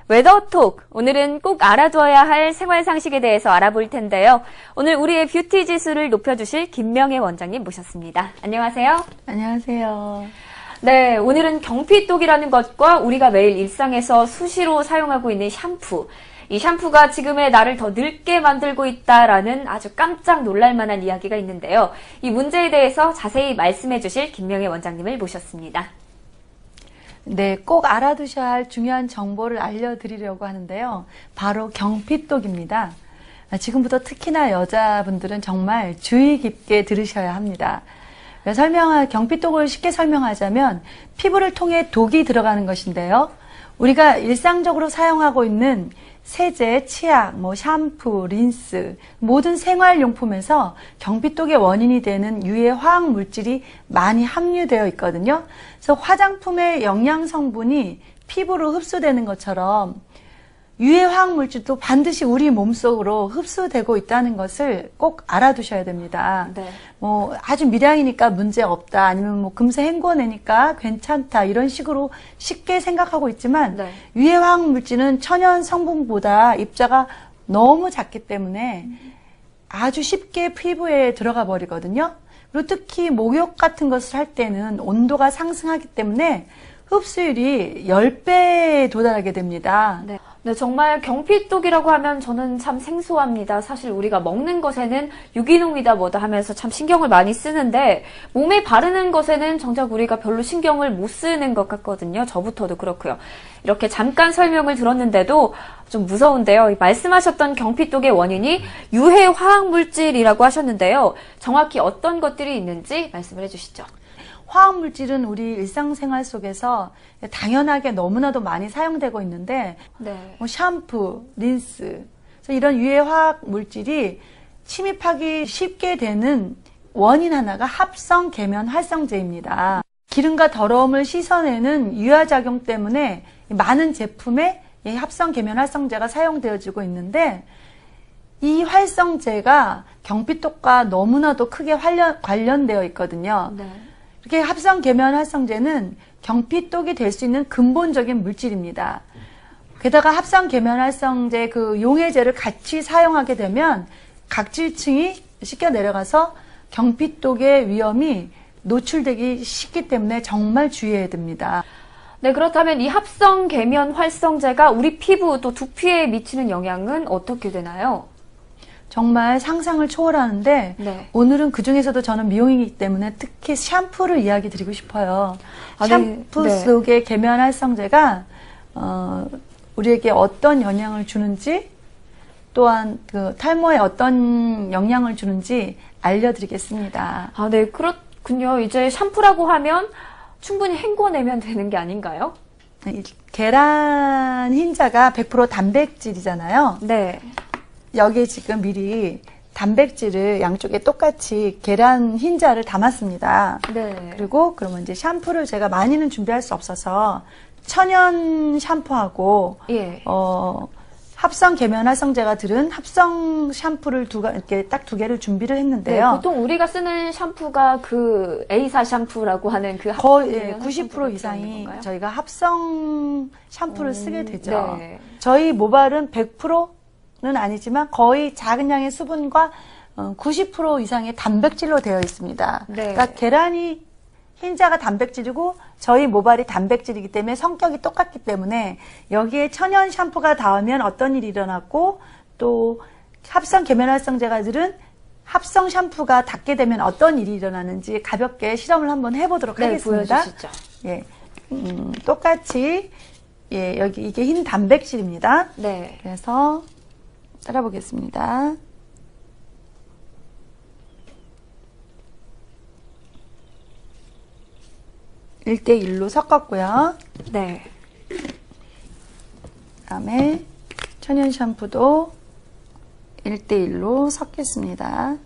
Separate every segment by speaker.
Speaker 1: 웨더톡, 오늘은 꼭 알아둬야 할 생활 상식에 대해서 알아볼 텐데요. 오늘 우리의 뷰티 지수를 높여주실 김명애 원장님 모셨습니다. 안녕하세요.
Speaker 2: 안녕하세요.
Speaker 1: 네, 오늘은 경피똑이라는 것과 우리가 매일 일상에서 수시로 사용하고 있는 샴푸, 이 샴푸가 지금의 나를 더 늙게 만들고 있다라는 아주 깜짝 놀랄 만한 이야기가 있는데요. 이 문제에 대해서 자세히 말씀해 주실 김명애 원장님을 모셨습니다.
Speaker 2: 네, 꼭 알아두셔야 할 중요한 정보를 알려드리려고 하는데요. 바로 경피똑입니다. 지금부터 특히나 여자분들은 정말 주의 깊게 들으셔야 합니다. 경피똑을 쉽게 설명하자면 피부를 통해 독이 들어가는 것인데요. 우리가 일상적으로 사용하고 있는 세제, 치약, 샴푸, 린스, 모든 생활용품에서 경피똑의 원인이 되는 유해 화학 물질이 많이 함유되어 있거든요. 그래서 화장품의 영양 성분이 피부로 흡수되는 것처럼 유해 화학 물질도 반드시 우리 몸속으로 흡수되고 있다는 것을 꼭 알아두셔야 됩니다.
Speaker 1: 네.
Speaker 2: 아주 미량이니까 문제 없다, 아니면 금세 헹궈내니까 괜찮다, 이런 식으로 쉽게 생각하고 있지만,
Speaker 1: 네.
Speaker 2: 유해 화학 물질은 천연 성분보다 입자가 너무 작기 때문에 아주 쉽게 피부에 들어가 버리거든요. 그리고 특히 목욕 같은 것을 할 때는 온도가 상승하기 때문에 흡수율이 10배에 도달하게 됩니다.
Speaker 1: 네. 네, 정말 경피똑이라고 하면 저는 참 생소합니다. 사실 우리가 먹는 것에는 유기농이다 뭐다 하면서 참 신경을 많이 쓰는데 몸에 바르는 것에는 정작 우리가 별로 신경을 못 쓰는 것 같거든요. 저부터도 그렇고요. 이렇게 잠깐 설명을 들었는데도 좀 무서운데요. 말씀하셨던 경피똑의 원인이 유해 화학물질이라고 하셨는데요. 정확히 어떤 것들이 있는지 말씀을 해주시죠.
Speaker 2: 화학물질은 우리 일상생활 속에서 당연하게 너무나도 많이 사용되고 있는데,
Speaker 1: 네.
Speaker 2: 샴푸, 린스, 그래서 이런 유해 화학물질이 침입하기 쉽게 되는 원인 하나가 합성 계면 활성제입니다. 기름과 더러움을 씻어내는 유화작용 때문에 많은 제품에 이 합성 계면 활성제가 사용되어지고 있는데, 이 활성제가 경피똑과 너무나도 크게 관련되어 있거든요.
Speaker 1: 네.
Speaker 2: 이렇게 합성 계면 활성제는 경피똑이 될 수 있는 근본적인 물질입니다. 게다가 합성 계면 활성제 그 용해제를 같이 사용하게 되면 각질층이 씻겨 내려가서 경피똑의 위험이 노출되기 쉽기 때문에 정말 주의해야 됩니다.
Speaker 1: 네, 그렇다면 이 합성 계면 활성제가 우리 피부 또 두피에 미치는 영향은 어떻게 되나요?
Speaker 2: 정말 상상을 초월하는데,
Speaker 1: 네.
Speaker 2: 오늘은 그중에서도 저는 미용이기 때문에 특히 샴푸를 이야기 드리고 싶어요. 샴푸
Speaker 1: 네.
Speaker 2: 속의 계면 활성제가 우리에게 어떤 영향을 주는지, 또한 그 탈모에 어떤 영향을 주는지 알려드리겠습니다.
Speaker 1: 네, 그렇군요. 이제 샴푸라고 하면 충분히 헹궈내면 되는 게 아닌가요?
Speaker 2: 계란 흰자가 100% 단백질이잖아요.
Speaker 1: 네.
Speaker 2: 여기에 지금 미리 단백질을 양쪽에 똑같이 계란 흰자를 담았습니다.
Speaker 1: 네.
Speaker 2: 그리고 그러면 이제 샴푸를 제가 많이는 준비할 수 없어서 천연 샴푸하고
Speaker 1: 예.
Speaker 2: 합성 계면 활성제가 들은 합성 샴푸를 이렇게 딱 두 개를 준비를 했는데요.
Speaker 1: 네, 보통 우리가 쓰는 샴푸가 그 A사 샴푸라고 하는 그
Speaker 2: 거의 90% 이상이 저희가 합성 샴푸를 쓰게 되죠.
Speaker 1: 네.
Speaker 2: 저희 모발은 100%는 아니지만 거의 작은 양의 수분과 90% 이상의 단백질로 되어 있습니다.
Speaker 1: 네.
Speaker 2: 그러니까 계란이 흰자가 단백질이고 저희 모발이 단백질이기 때문에 성격이 똑같기 때문에 여기에 천연 샴푸가 닿으면 어떤 일이 일어났고, 또 합성 계면 활성제가 들은 합성 샴푸가 닿게 되면 어떤 일이 일어나는지 가볍게 실험을 한번 해보도록 하겠습니다.
Speaker 1: 보여주시죠.
Speaker 2: 예, 똑같이 여기 이게 흰 단백질입니다.
Speaker 1: 네.
Speaker 2: 그래서 따라 보겠습니다. (1대1로) 섞었고요.
Speaker 1: 네.
Speaker 2: 그다음에 천연 샴푸도 1대1로 섞겠습니다.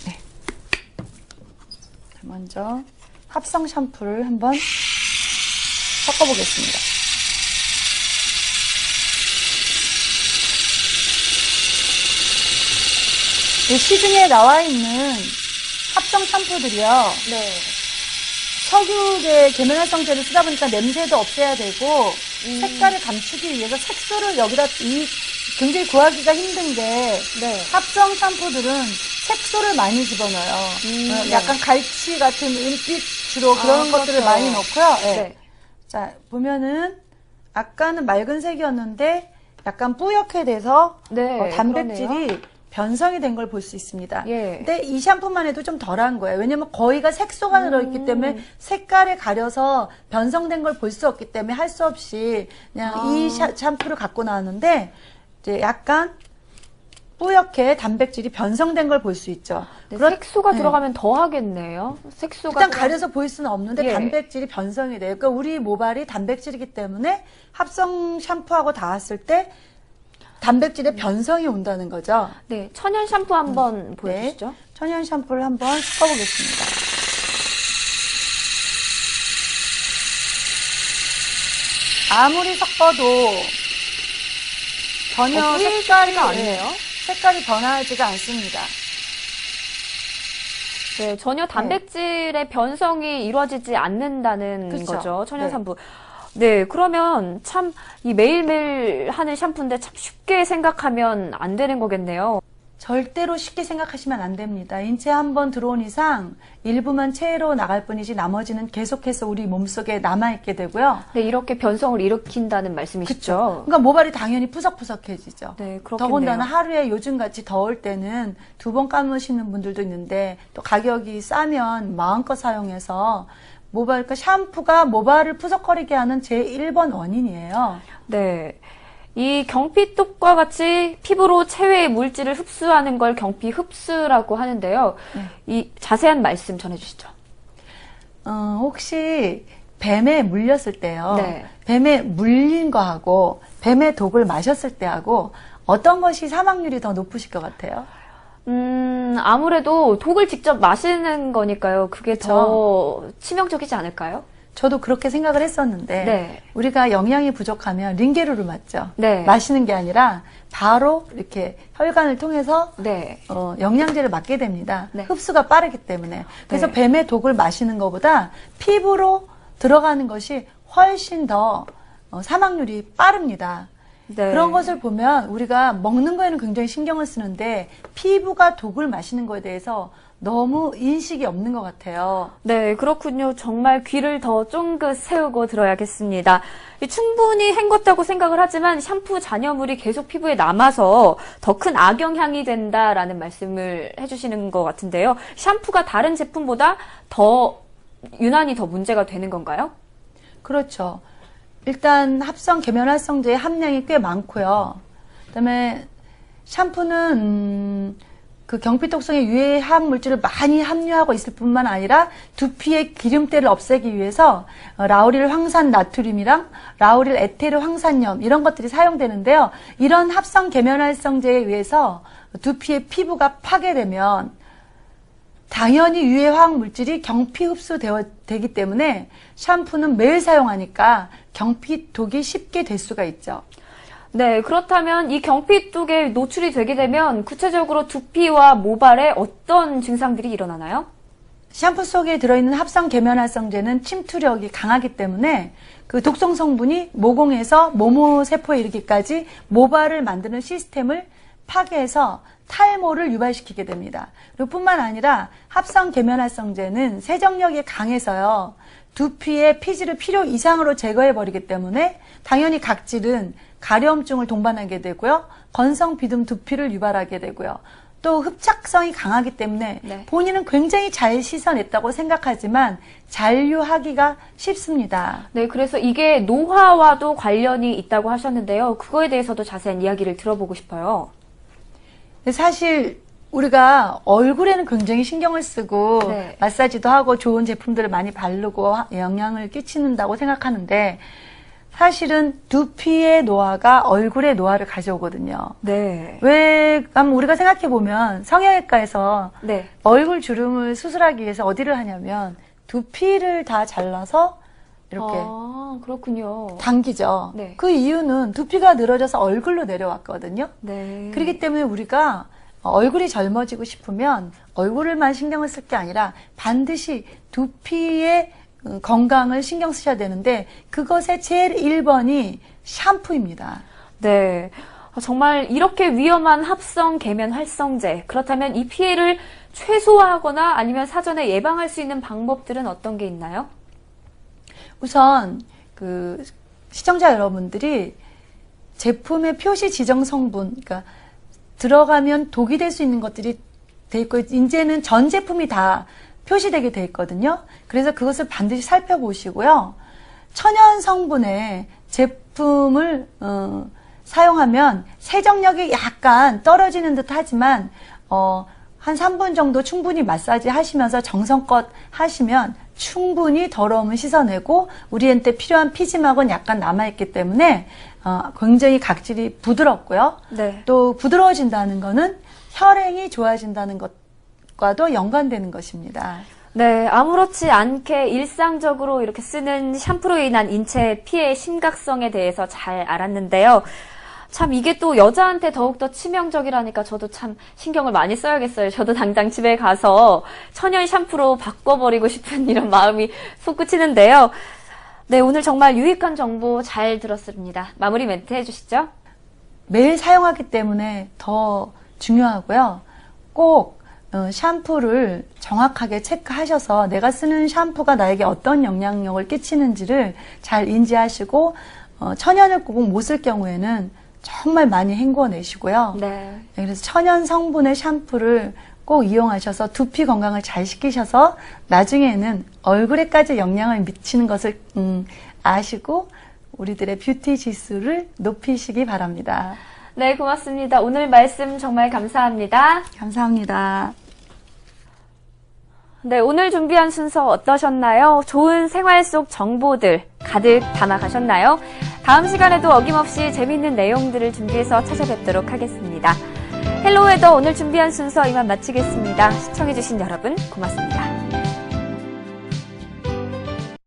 Speaker 2: 네. 먼저 합성 샴푸를 한번 섞어보겠습니다. 시중에 나와 있는 합성 샴푸들이요.
Speaker 1: 네.
Speaker 2: 석유계 계면활성제를 쓰다 보니까 냄새도 없애야 되고 색깔을 감추기 위해서 색소를 여기다 굉장히 구하기가 힘든 게
Speaker 1: 네.
Speaker 2: 합성 샴푸들은 색소를 많이 집어넣어요.
Speaker 1: 네.
Speaker 2: 약간 갈치 같은 은빛 주로 그런 것들을
Speaker 1: 그렇죠.
Speaker 2: 많이 넣고요. 네.
Speaker 1: 네.
Speaker 2: 자, 보면은 아까는 맑은 색이었는데 약간 뿌옇게 돼서
Speaker 1: 네,
Speaker 2: 단백질이
Speaker 1: 그러네요.
Speaker 2: 변성이 된 걸 볼 수 있습니다.
Speaker 1: 예.
Speaker 2: 근데 이 샴푸만 해도 좀 덜한 거예요. 왜냐면 거의가 색소가 들어있기 때문에 색깔에 가려서 변성된 걸 볼 수 없기 때문에 할 수 없이 그냥 이 샴푸를 갖고 나왔는데 이제 약간 뿌옇게 단백질이 변성된 걸 볼 수 있죠.
Speaker 1: 네, 색소가 들어가면 더 하겠네요. 색소가
Speaker 2: 일단 가려서 보일 수는 없는데
Speaker 1: 예.
Speaker 2: 단백질이 변성이 돼요. 그러니까 우리 모발이 단백질이기 때문에 합성 샴푸하고 닿았을 때 단백질의 변성이 온다는 거죠.
Speaker 1: 네, 천연 샴푸 한번 보여주시죠.
Speaker 2: 네, 천연 샴푸를 한번 섞어보겠습니다. 아무리 섞어도 전혀
Speaker 1: 뿌리지가 않네요.
Speaker 2: 색깔이 변하지가 않습니다.
Speaker 1: 네, 전혀 단백질의 변성이 이루어지지 않는다는
Speaker 2: 그쵸.
Speaker 1: 거죠. 천연
Speaker 2: 네.
Speaker 1: 샴푸. 네, 그러면 참 이 매일매일 하는 샴푸인데 참 쉽게 생각하면 안 되는 거겠네요.
Speaker 2: 절대로 쉽게 생각하시면 안 됩니다. 인체에 한번 들어온 이상 일부만 체로 나갈 뿐이지 나머지는 계속해서 우리 몸속에 남아있게 되고요.
Speaker 1: 네, 이렇게 변성을 일으킨다는 말씀이시죠.
Speaker 2: 그러니까 모발이 당연히 푸석푸석해지죠.
Speaker 1: 네, 그렇겠네요.
Speaker 2: 더군다나 하루에 요즘같이 더울 때는 2번 감으시는 분들도 있는데 또 가격이 싸면 마음껏 사용해서 모발, 그러니까 샴푸가 모발을 푸석거리게 하는 제1번 원인이에요.
Speaker 1: 네. 이 경피톱과 같이 피부로 체외의 물질을 흡수하는 걸 경피 흡수라고 하는데요. 이 자세한 말씀 전해주시죠.
Speaker 2: 혹시 뱀에 물렸을 때요.
Speaker 1: 네.
Speaker 2: 뱀에 물린 거하고 뱀의 독을 마셨을 때하고 어떤 것이 사망률이 더 높으실 것 같아요?
Speaker 1: 아무래도 독을 직접 마시는 거니까요. 그게 더 치명적이지 않을까요?
Speaker 2: 저도 그렇게 생각을 했었는데
Speaker 1: 네.
Speaker 2: 우리가 영양이 부족하면 링게루를 맞죠.
Speaker 1: 네.
Speaker 2: 마시는 게 아니라 바로 이렇게 혈관을 통해서
Speaker 1: 네.
Speaker 2: 영양제를 맞게 됩니다.
Speaker 1: 네.
Speaker 2: 흡수가 빠르기 때문에. 그래서
Speaker 1: 네.
Speaker 2: 뱀의 독을 마시는 것보다 피부로 들어가는 것이 훨씬 더 사망률이 빠릅니다.
Speaker 1: 네.
Speaker 2: 그런 것을 보면 우리가 먹는 거에는 굉장히 신경을 쓰는데 피부가 독을 마시는 거에 대해서 너무 인식이 없는 것 같아요.
Speaker 1: 네, 그렇군요. 정말 귀를 더 쫑긋 세우고 들어야겠습니다. 충분히 헹궜다고 생각을 하지만 샴푸 잔여물이 계속 피부에 남아서 더 큰 악영향이 된다라는 말씀을 해주시는 것 같은데요. 샴푸가 다른 제품보다 유난히 더 문제가 되는 건가요?
Speaker 2: 그렇죠. 일단 합성 계면활성제의 함량이 꽤 많고요. 그다음에 샴푸는 그 경피독성의 유해한 물질을 많이 함유하고 있을 뿐만 아니라 두피의 기름때를 없애기 위해서 라우릴 황산 나트륨이랑 라우릴 에테르 황산염 이런 것들이 사용되는데요. 이런 합성 계면활성제에 의해서 두피의 피부가 파괴되면 당연히 유해 화학 물질이 경피 흡수되기 때문에 샴푸는 매일 사용하니까 경피독이 쉽게 될 수가 있죠.
Speaker 1: 네, 그렇다면 이 경피독에 노출이 되게 되면 구체적으로 두피와 모발에 어떤 증상들이 일어나나요?
Speaker 2: 샴푸 속에 들어있는 합성 계면활성제는 침투력이 강하기 때문에 그 독성 성분이 모공에서 모모세포에 이르기까지 모발을 만드는 시스템을 파괴해서 탈모를 유발시키게 됩니다. 그리고 뿐만 아니라 합성 계면활성제는 세정력이 강해서요. 두피의 피지를 필요 이상으로 제거해버리기 때문에 당연히 각질은 가려움증을 동반하게 되고요. 건성 비듬 두피를 유발하게 되고요. 또 흡착성이 강하기 때문에
Speaker 1: 네.
Speaker 2: 본인은 굉장히 잘 씻어냈다고 생각하지만 잔류하기가 쉽습니다.
Speaker 1: 네, 그래서 이게 노화와도 관련이 있다고 하셨는데요. 그거에 대해서도 자세한 이야기를 들어보고 싶어요.
Speaker 2: 사실 우리가 얼굴에는 굉장히 신경을 쓰고
Speaker 1: 네.
Speaker 2: 마사지도 하고 좋은 제품들을 많이 바르고 영향을 끼치는다고 생각하는데 사실은 두피의 노화가 얼굴의 노화를 가져오거든요.
Speaker 1: 네.
Speaker 2: 왜 그럼 우리가 생각해 보면 성형외과에서
Speaker 1: 네.
Speaker 2: 얼굴 주름을 수술하기 위해서 어디를 하냐면 두피를 다 잘라서 이렇게
Speaker 1: 아, 그렇군요.
Speaker 2: 당기죠.
Speaker 1: 네.
Speaker 2: 그 이유는 두피가 늘어져서 얼굴로 내려왔거든요.
Speaker 1: 네.
Speaker 2: 그렇기 때문에 우리가 얼굴이 젊어지고 싶으면 얼굴을만 신경을 쓸 게 아니라 반드시 두피의 건강을 신경 쓰셔야 되는데 그것의 제일 1번이 샴푸입니다.
Speaker 1: 네. 정말 이렇게 위험한 합성 계면 활성제. 그렇다면 이 피해를 최소화하거나 아니면 사전에 예방할 수 있는 방법들은 어떤 게 있나요?
Speaker 2: 우선 시청자 여러분들이 제품의 표시 지정 성분, 그러니까 들어가면 독이 될 수 있는 것들이 돼 있고 이제는 전 제품이 다 표시되게 돼 있거든요. 그래서 그것을 반드시 살펴보시고요. 천연 성분의 제품을 사용하면 세정력이 약간 떨어지는 듯 하지만 한 3분 정도 충분히 마사지 하시면서 정성껏 하시면 충분히 더러움을 씻어내고 우리한테 필요한 피지막은 약간 남아있기 때문에 굉장히 각질이 부드럽고요.
Speaker 1: 네.
Speaker 2: 또 부드러워진다는 거는 혈행이 좋아진다는 것과도 연관되는 것입니다.
Speaker 1: 네, 아무렇지 않게 일상적으로 이렇게 쓰는 샴푸로 인한 인체 피해의 심각성에 대해서 잘 알았는데요. 참 이게 또 여자한테 더욱더 치명적이라니까 저도 참 신경을 많이 써야겠어요. 저도 당장 집에 가서 천연 샴푸로 바꿔버리고 싶은 이런 마음이 솟구치는데요. 네, 오늘 정말 유익한 정보 잘 들었습니다. 마무리 멘트 해주시죠.
Speaker 2: 매일 사용하기 때문에 더 중요하고요. 꼭 샴푸를 정확하게 체크하셔서 내가 쓰는 샴푸가 나에게 어떤 영향력을 끼치는지를 잘 인지하시고 천연을 꼭 못 쓸 경우에는 정말 많이 헹궈내시고요.
Speaker 1: 네.
Speaker 2: 그래서 천연 성분의 샴푸를 꼭 이용하셔서 두피 건강을 잘 시키셔서 나중에는 얼굴에까지 영향을 미치는 것을 아시고 우리들의 뷰티 지수를 높이시기 바랍니다.
Speaker 1: 네, 고맙습니다. 오늘 말씀 정말 감사합니다.
Speaker 2: 감사합니다.
Speaker 1: 네, 오늘 준비한 순서 어떠셨나요? 좋은 생활 속 정보들 가득 담아가셨나요? 다음 시간에도 어김없이 재미있는 내용들을 준비해서 찾아뵙도록 하겠습니다. 헬로웨더 오늘 준비한 순서 이만 마치겠습니다. 시청해주신 여러분 고맙습니다.